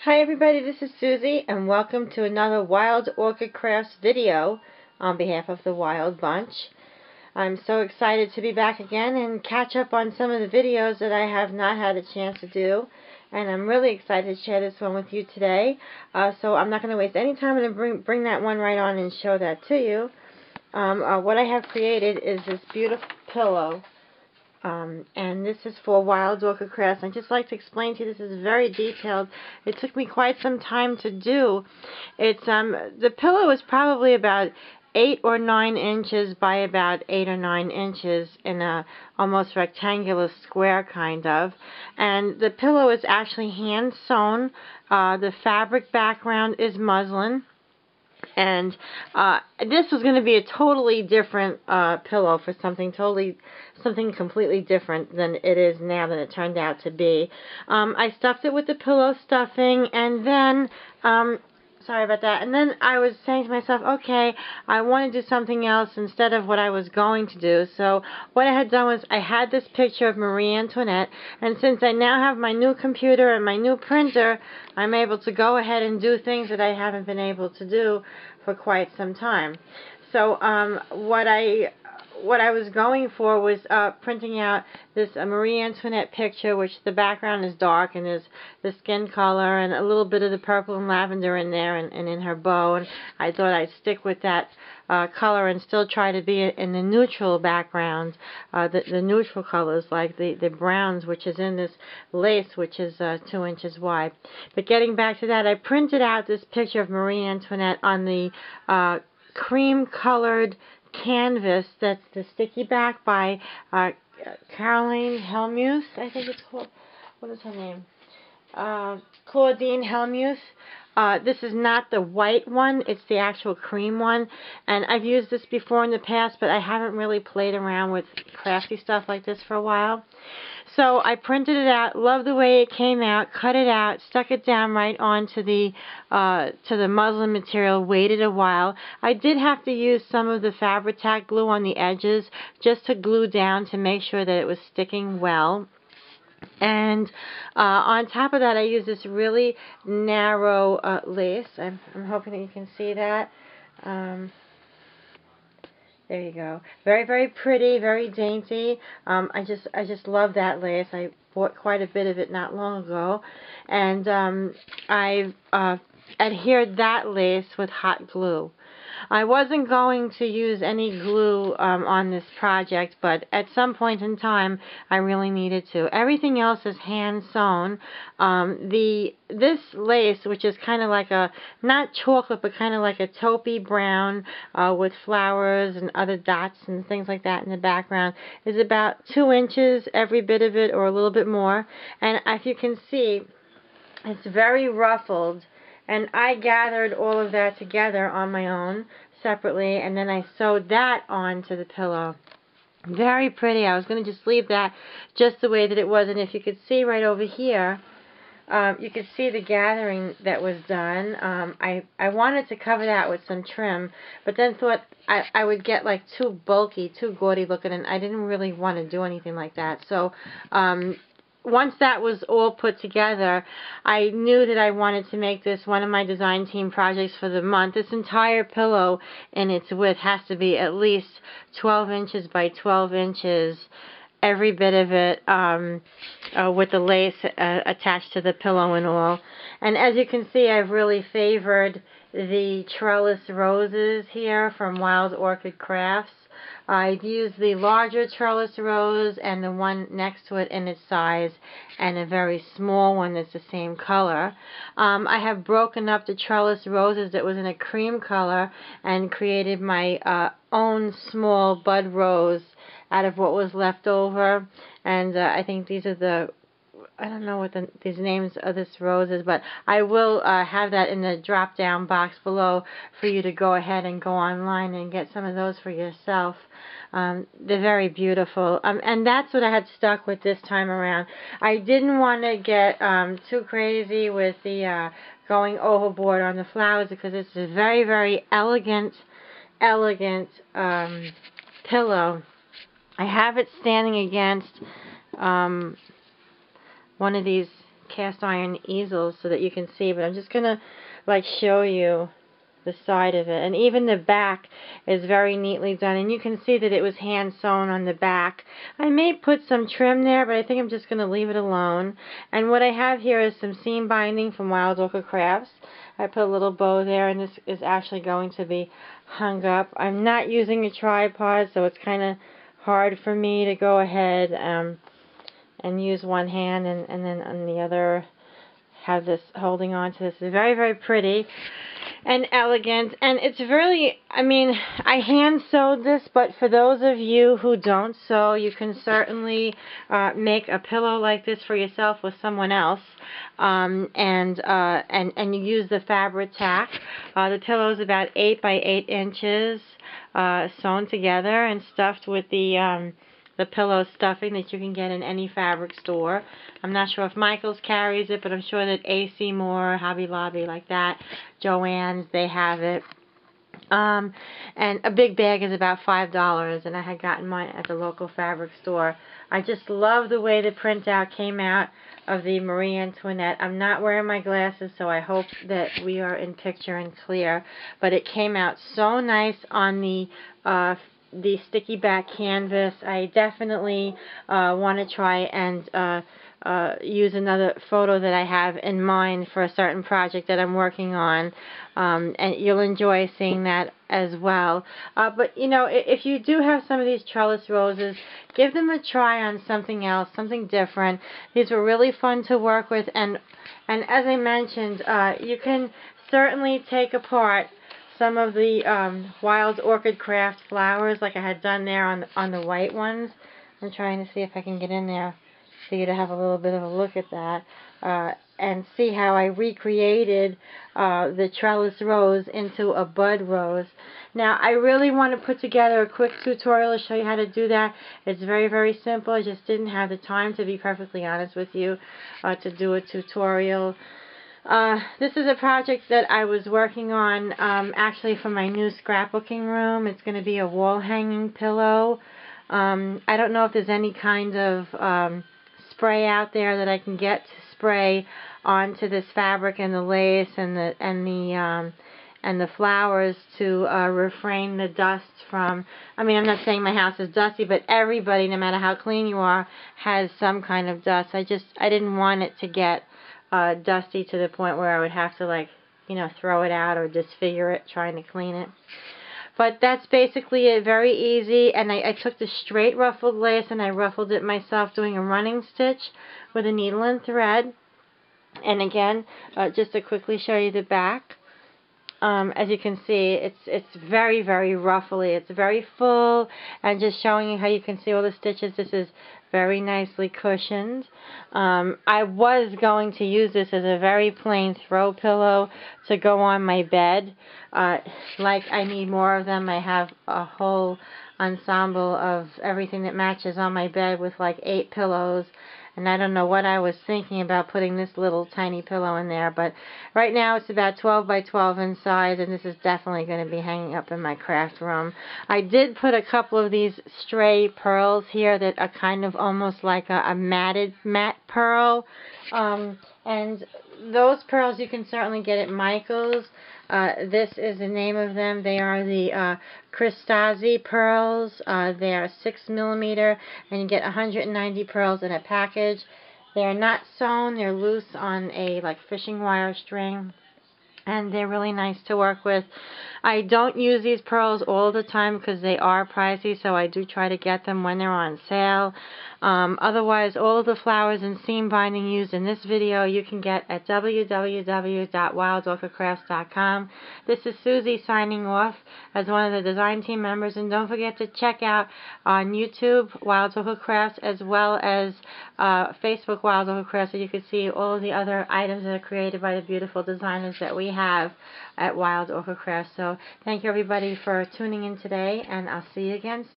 Hi everybody, this is Susie and welcome to another Wild Orchid Crafts video on behalf of the Wild Bunch. I'm so excited to be back again and catch up on some of the videos that I have not had a chance to do, and I'm really excited to share this one with you today. So I'm not going to waste any time. I'm going to bring that one right on and show that to you. What I have created is this beautiful pillow. And this is for Wild Orchid Crafts. I'd just like to explain to you, this is very detailed. It took me quite some time to do. It's the pillow is probably about 8 or 9 inches by about 8 or 9 inches in a almost rectangular square kind of. And the pillow is actually hand sewn. The fabric background is muslin. And this was going to be a totally different pillow for something completely different than it is now, than it turned out to be. I stuffed it with the pillow stuffing, and then sorry about that. And then I was saying to myself, okay, I want to do something else instead of what I was going to do. So what I had done was I had this picture of Marie Antoinette, and since I now have my new computer and my new printer, I'm able to go ahead and do things that I haven't been able to do for quite some time. So what I was going for was printing out this Marie Antoinette picture, which the background is dark and there's the skin color and a little bit of the purple and lavender in there and in her bow. And I thought I'd stick with that color and still try to be in the neutral background, the neutral colors like the browns, which is in this lace, which is 2 inches wide. But getting back to that, I printed out this picture of Marie Antoinette on the cream colored canvas. That's the sticky back by Caroline Helmuth, I think it's called. What is her name? Claudine Helmuth. This is not the white one, it's the actual cream one, and I've used this before in the past, but I haven't really played around with crafty stuff like this for a while. So I printed it out, loved the way it came out, cut it out, stuck it down right onto the muslin material, waited a while. I did have to use some of the Fabri-Tac glue on the edges just to glue down to make sure that it was sticking well. And on top of that, I use this really narrow lace. I'm hoping that you can see that. There you go. Very, very pretty, very dainty. I just love that lace. I bought quite a bit of it not long ago, and I've adhered that lace with hot glue. I wasn't going to use any glue on this project, but at some point in time, I really needed to. Everything else is hand sewn. This lace, which is kind of like a, not chocolate, but kind of like a taupey brown with flowers and other dots and things like that in the background, is about 2 inches, every bit of it, or a little bit more. And as you can see, it's very ruffled. And I gathered all of that together on my own, separately, and then I sewed that onto the pillow. Very pretty. I was going to just leave that just the way that it was, and if you could see right over here, you could see the gathering that was done. I wanted to cover that with some trim, but then thought I would get like too bulky, too gaudy looking, and I didn't really want to do anything like that. So once that was all put together, I knew that I wanted to make this one of my design team projects for the month. This entire pillow in its width has to be at least 12 inches by 12 inches, every bit of it, with the lace attached to the pillow and all. And as you can see, I've really favored the Trellis roses here from Wild Orchid Crafts. I've used the larger trellis rose and the one next to it in its size, and a very small one that's the same color. I have broken up the trellis roses that was in a cream color and created my own small bud rose out of what was left over. And I think these are the, I don't know what these names of this rose is, but I will have that in the drop-down box below for you to go ahead and go online and get some of those for yourself. They're very beautiful, and that's what I had stuck with this time around. I didn't want to get too crazy with the going overboard on the flowers, because it's a very, very elegant pillow. I have it standing against one of these cast iron easels so that you can see, but I'm just going to like show you the side of it. And even the back is very neatly done, and you can see that it was hand sewn on the back. I may put some trim there, but I think I'm just going to leave it alone. And what I have here is some seam binding from Wild Orchid Crafts. I put a little bow there, and this is actually going to be hung up. I'm not using a tripod, so it's kind of hard for me to go ahead and use one hand and then on the other have this holding on to this. It's very, very pretty and elegant, and it's really, I mean, I hand sewed this, but for those of you who don't sew, you can certainly make a pillow like this for yourself with someone else, and you use the fabric tack. The pillow is about 8 by 8 inches sewn together and stuffed with the pillow stuffing that you can get in any fabric store. I'm not sure if Michael's carries it, but I'm sure that AC Moore, Hobby Lobby, like that, Joann's, they have it. And a big bag is about $5, and I had gotten mine at the local fabric store. I just love the way the printout came out of the Marie Antoinette. I'm not wearing my glasses, so I hope that we are in picture and clear, but it came out so nice on the sticky back canvas. I definitely want to try and use another photo that I have in mind for a certain project that I'm working on, and you'll enjoy seeing that as well. But you know, if you do have some of these trellis roses, give them a try on something else, something different. These were really fun to work with, and as I mentioned, you can certainly take apart some of the Wild Orchid Craft flowers like I had done there on the white ones. I'm trying to see if I can get in there for you to have a little bit of a look at that and see how I recreated the trellis rose into a bud rose. Now, I really want to put together a quick tutorial to show you how to do that. It's very, very simple. I just didn't have the time, to be perfectly honest with you, to do a tutorial. This is a project that I was working on actually for my new scrapbooking room. It's going to be a wall hanging pillow. I don't know if there's any kind of spray out there that I can get to spray onto this fabric and the lace and the flowers to refrain the dust from, I mean, I'm not saying my house is dusty, but everybody, no matter how clean you are, has some kind of dust. I didn't want it to get dusty to the point where I would have to, like, you know, throw it out or disfigure it trying to clean it. But that's basically it, very easy. And I took the straight ruffled lace and I ruffled it myself doing a running stitch with a needle and thread. And again, just to quickly show you the back. As you can see, it's very, very ruffly. It's very full, and just showing you how you can see all the stitches. This is very nicely cushioned. I was going to use this as a very plain throw pillow to go on my bed. Like I need more of them. I have a whole ensemble of everything that matches on my bed with like 8 pillows. And I don't know what I was thinking about putting this little tiny pillow in there, but right now it's about 12 by 12 in size, and this is definitely going to be hanging up in my craft room. I did put a couple of these stray pearls here that are kind of almost like a matte pearl, and those pearls you can certainly get at Michael's. This is the name of them. They are the Suzie pearls. They are 6mm, and you get 190 pearls in a package. They are not sewn. They're loose on a like fishing wire string, and they're really nice to work with. I don't use these pearls all the time because they are pricey, so I do try to get them when they're on sale. Otherwise, all of the flowers and seam binding used in this video you can get at www.wildorchidcrafts.com. This is Susie signing off as one of the design team members, and don't forget to check out on YouTube Wild Orchid Crafts as well as Facebook Wild Orchid Crafts, so you can see all of the other items that are created by the beautiful designers that we have at Wild Orchid Crafts. So thank you everybody for tuning in today, and I'll see you again soon.